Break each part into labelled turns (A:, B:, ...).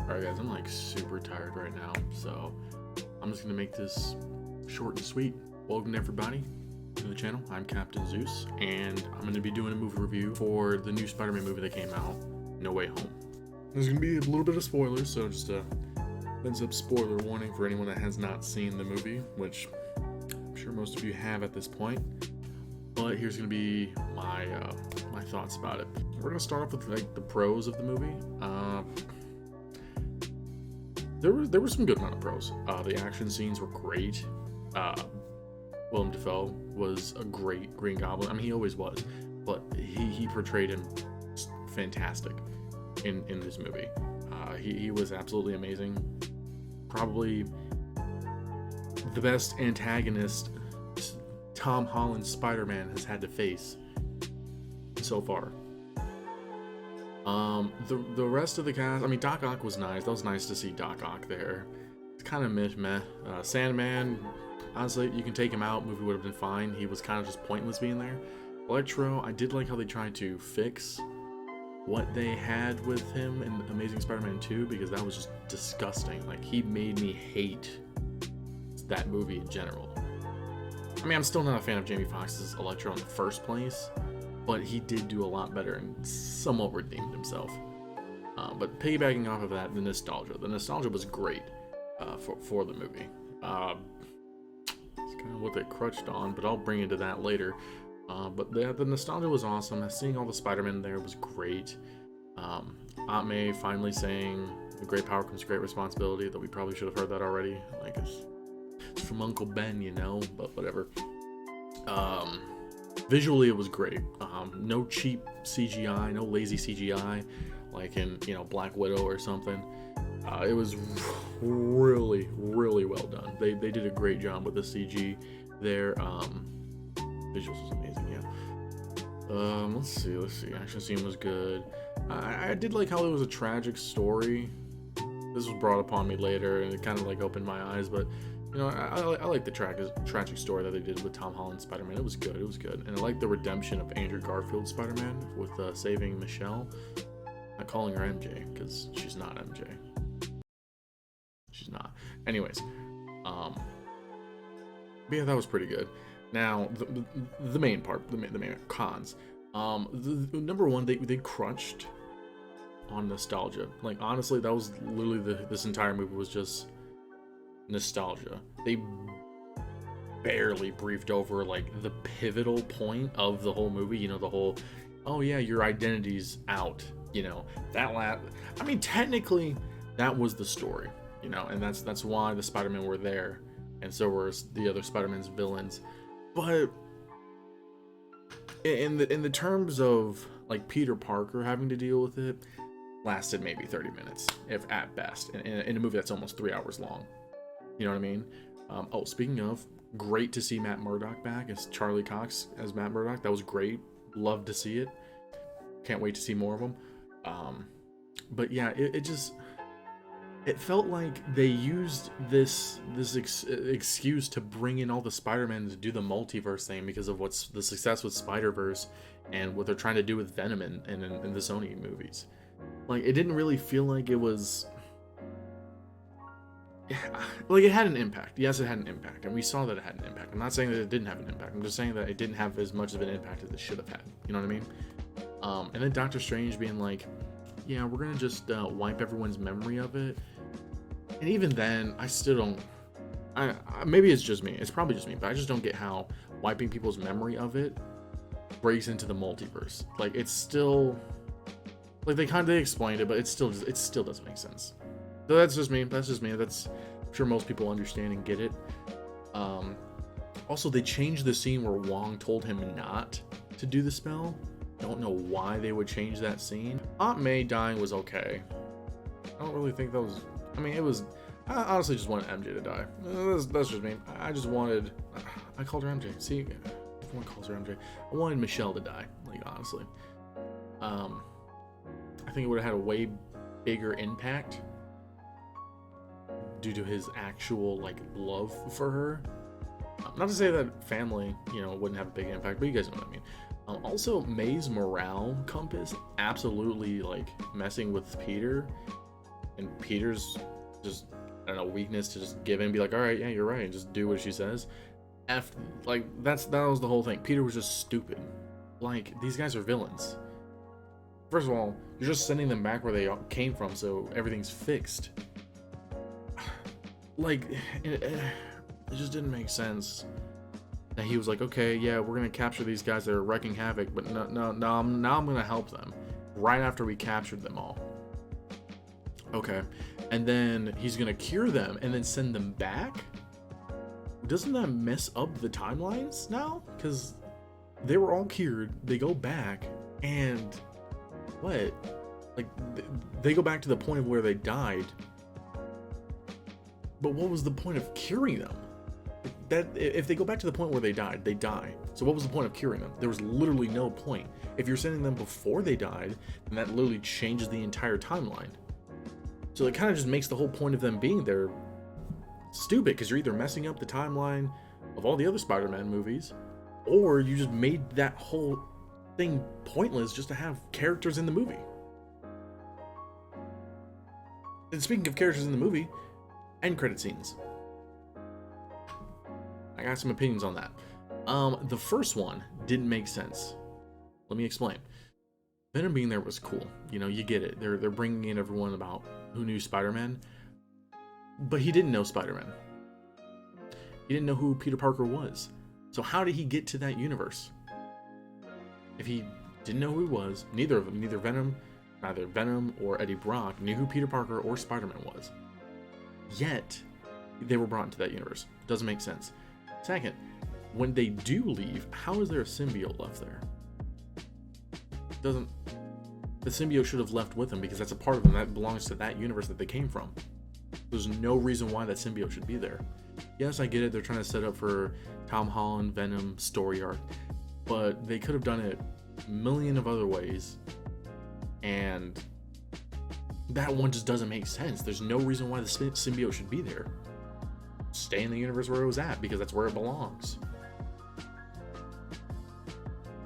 A: Alright guys, I'm like super tired right now, so I'm just gonna make this short and sweet. Welcome everybody to the channel. I'm Captain Zeus, and I'm gonna be doing a movie review for the new Spider-Man movie that came out, No Way Home. There's gonna be a little bit of spoilers, so just a heads up spoiler warning for anyone that has not seen the movie, which I'm sure most of you have at this point. But here's gonna be my thoughts about it. We're gonna start off with like the pros of the movie. There were some good amount of pros. The action scenes were great. Willem Dafoe was a great Green Goblin. I mean, he always was, but he portrayed him fantastic in this movie. He was absolutely amazing. Probably the best antagonist Tom Holland's Spider-Man has had to face so far. The rest of the cast, I mean, Doc Ock was nice. That was nice to see Doc Ock there. It's kind of meh. Sandman, honestly, you can take him out. Movie would have been fine. He was kind of just pointless being there. Electro, I did like how they tried to fix what they had with him in Amazing Spider-Man 2, because that was just disgusting. Like, he made me hate that movie in general. I mean, I'm still not a fan of Jamie Foxx's Electro in the first place, but he did do a lot better and somewhat redeemed himself. But piggybacking off of that, the nostalgia was great for the movie. It's kind of what they crutched on, but I'll bring into that later. But the nostalgia was awesome. Seeing all the Spider-Man there was great. Aunt May finally saying, "With great power comes great responsibility," that we probably should have heard that already. Like, it's from Uncle Ben, you know, but whatever. Visually, it was great. No cheap CGI, no lazy CGI, like in, you know, Black Widow or something. It was really well done. They did a great job with the CG there. Visuals was amazing, yeah. Let's see. Action scene was good. I did like how it was a tragic story. This was brought upon me later, and it kind of like opened my eyes, but you know, I like the tragic story that they did with Tom Holland's Spider-Man. It was good. And I like the redemption of Andrew Garfield's Spider-Man with saving Michelle. Not calling her MJ, because she's not MJ. She's not. Anyways, but yeah, that was pretty good. Now, the main part, the main cons. Number one, they crunched on nostalgia. Like, honestly, that was literally this entire movie was just nostalgia. They barely briefed over like the pivotal point of the whole movie, you know, the whole, oh yeah, your identity's out, you know, I mean, technically that was the story, you know, and that's why the Spider-Man were there, and so were the other Spider-Man's villains. But in the terms of like Peter Parker having to deal with it, lasted maybe 30 minutes, if at best, in a movie that's almost 3 hours long. You know what I mean? Oh, speaking of, great to see Matt Murdock back as Charlie Cox as Matt Murdock. That was great. Love to see it. Can't wait to see more of them. But yeah, it felt like they used this excuse to bring in all the Spider-Man to do the multiverse thing because of what's the success with Spider-Verse and what they're trying to do with Venom in the Sony movies. Like, it didn't really feel like it was. Like, it had an impact. Yes, it had an impact, and we saw that it had an impact. I'm not saying that it didn't have an impact. I'm just saying that it didn't have as much of an impact as it should have had. You know what I mean? And then Doctor Strange being like, yeah, we're gonna just wipe everyone's memory of it. And even then, I still don't. Maybe it's just me. It's probably just me, but I just don't get how wiping people's memory of it breaks into the multiverse. Like, it's still, like, they explained it, but it still doesn't make sense. So that's just me. I'm sure most people understand and get it. Also, they changed the scene where Wong told him not to do the spell. Don't know why they would change that scene. Aunt May dying was okay. I don't really think that was. I mean, it was. I honestly just wanted MJ to die. That's just me. I just wanted. I called her MJ. See, everyone calls her MJ. I wanted Michelle to die. Like, honestly. I think it would have had a way bigger impact due to his actual like love for her. Not to say that family, you know, wouldn't have a big impact, but you guys know what I mean. Also, May's morale compass absolutely like messing with Peter and Peter's just, I don't know, weakness to just give in and be like, all right, yeah, you're right, and just do what she says. Like, that was the whole thing. Peter was just stupid. Like, these guys are villains. First of all, you're just sending them back where they came from, so everything's fixed. Like, it just didn't make sense. That he was like, okay, yeah, we're gonna capture these guys that are wrecking havoc, but now I'm gonna help them right after we captured them all. Okay, and then he's gonna cure them and then send them back. Doesn't that mess up the timelines now? Because they were all cured, they go back, and what? Like, they go back to the point of where they died. But what was the point of curing them? That if they go back to the point where they died, they die. So what was the point of curing them? There was literally no point. If you're sending them before they died, then that literally changes the entire timeline. So it kind of just makes the whole point of them being there stupid, because you're either messing up the timeline of all the other Spider-Man movies, or you just made that whole thing pointless just to have characters in the movie. And speaking of characters in the movie, end credit scenes. I got some opinions on that. The first one didn't make sense. Let me explain. Venom being there was cool. You know, you get it. They're bringing in everyone about who knew Spider-Man, but he didn't know Spider-Man. He didn't know who Peter Parker was. So how did he get to that universe? If he didn't know who he was, neither of them, neither Venom or Eddie Brock knew who Peter Parker or Spider-Man was. Yet, they were brought into that universe. Doesn't make sense. Second, when they do leave, how is there a symbiote left there? The symbiote should have left with them, because that's a part of them that belongs to that universe that they came from. There's no reason why that symbiote should be there. Yes, I get it, they're trying to set up for Tom Holland, Venom story arc, but they could have done it a million of other ways, and that one just doesn't make sense. There's no reason why the symbiote should be there. Stay in the universe where it was at, because that's where it belongs.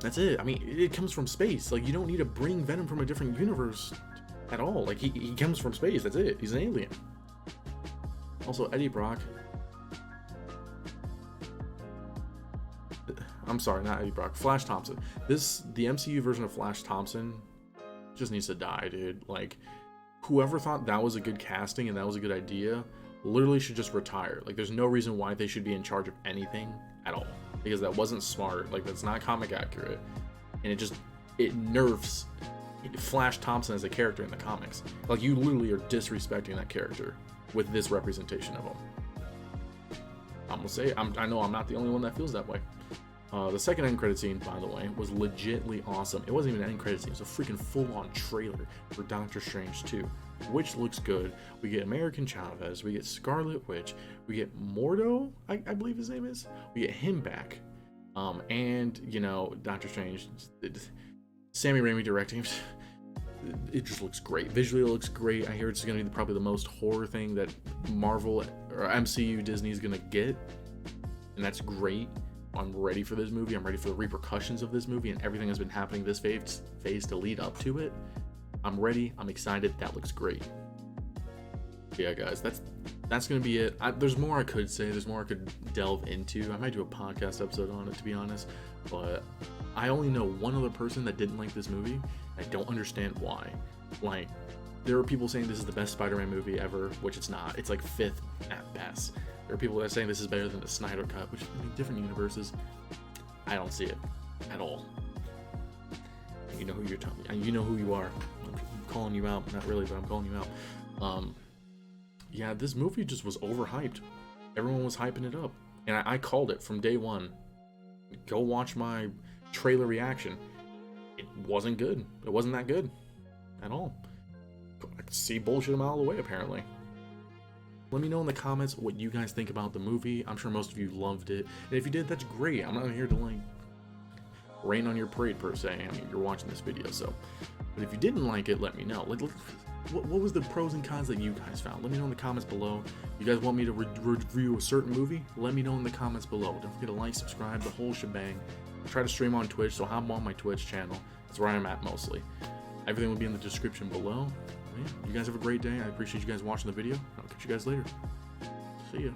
A: That's it. I mean, it comes from space. Like, you don't need to bring Venom from a different universe at all. Like, he comes from space. That's it. He's an alien. Also, Eddie Brock. I'm sorry, not Eddie Brock. Flash Thompson. The MCU version of Flash Thompson just needs to die, dude. Like, whoever thought that was a good casting and that was a good idea literally should just retire. Like, there's no reason why they should be in charge of anything at all, because that wasn't smart. Like, that's not comic accurate, and it nerfs Flash Thompson as a character in the comics. Like, you literally are disrespecting that character with this representation of him. I'm gonna say, I know I'm not the only one that feels that way. The second end credit scene, by the way, was legitly awesome. It wasn't even an end credit scene, it was a freaking full-on trailer for Doctor Strange 2, which looks good. We get American Chavez, we get Scarlet Witch, we get Mordo, I believe his name is. We get him back. And, you know, Doctor Strange, Sammy Raimi directing, it just looks great. Visually, it looks great. I hear it's going to be probably the most horror thing that Marvel or MCU Disney is going to get, and that's great. I'm ready for this movie. I'm ready for the repercussions of this movie and everything that's been happening this phase to lead up to it. I'm ready. I'm excited. That looks great. But yeah, guys, that's gonna be it. There's more I could say. There's more I could delve into. I might do a podcast episode on it, to be honest. But I only know one other person that didn't like this movie. I don't understand why. Like, there are people saying this is the best Spider-Man movie ever, which it's not. It's like 5th at best. There are people that are saying this is better than the Snyder Cut, which, I mean, different universes. I don't see it at all. You know who you're talking. You know who you are. I'm calling you out. Not really, but I'm calling you out. Yeah, this movie just was overhyped. Everyone was hyping it up, and I called it from day one. Go watch my trailer reaction. It wasn't good. It wasn't that good at all. I could see bullshit a mile away, apparently. Let me know in the comments what you guys think about the movie. I'm sure most of you loved it. And if you did, that's great. I'm not here to, like, rain on your parade, per se. I mean, you're watching this video, so. But if you didn't like it, let me know. Like, what was the pros and cons that you guys found? Let me know in the comments below. You guys want me to review a certain movie? Let me know in the comments below. Don't forget to like, subscribe, the whole shebang. I try to stream on Twitch, so I'm on my Twitch channel. That's where I'm at mostly. Everything will be in the description below. yeah, you guys have a great day. I appreciate you guys watching the video. I'll catch you guys later. See ya.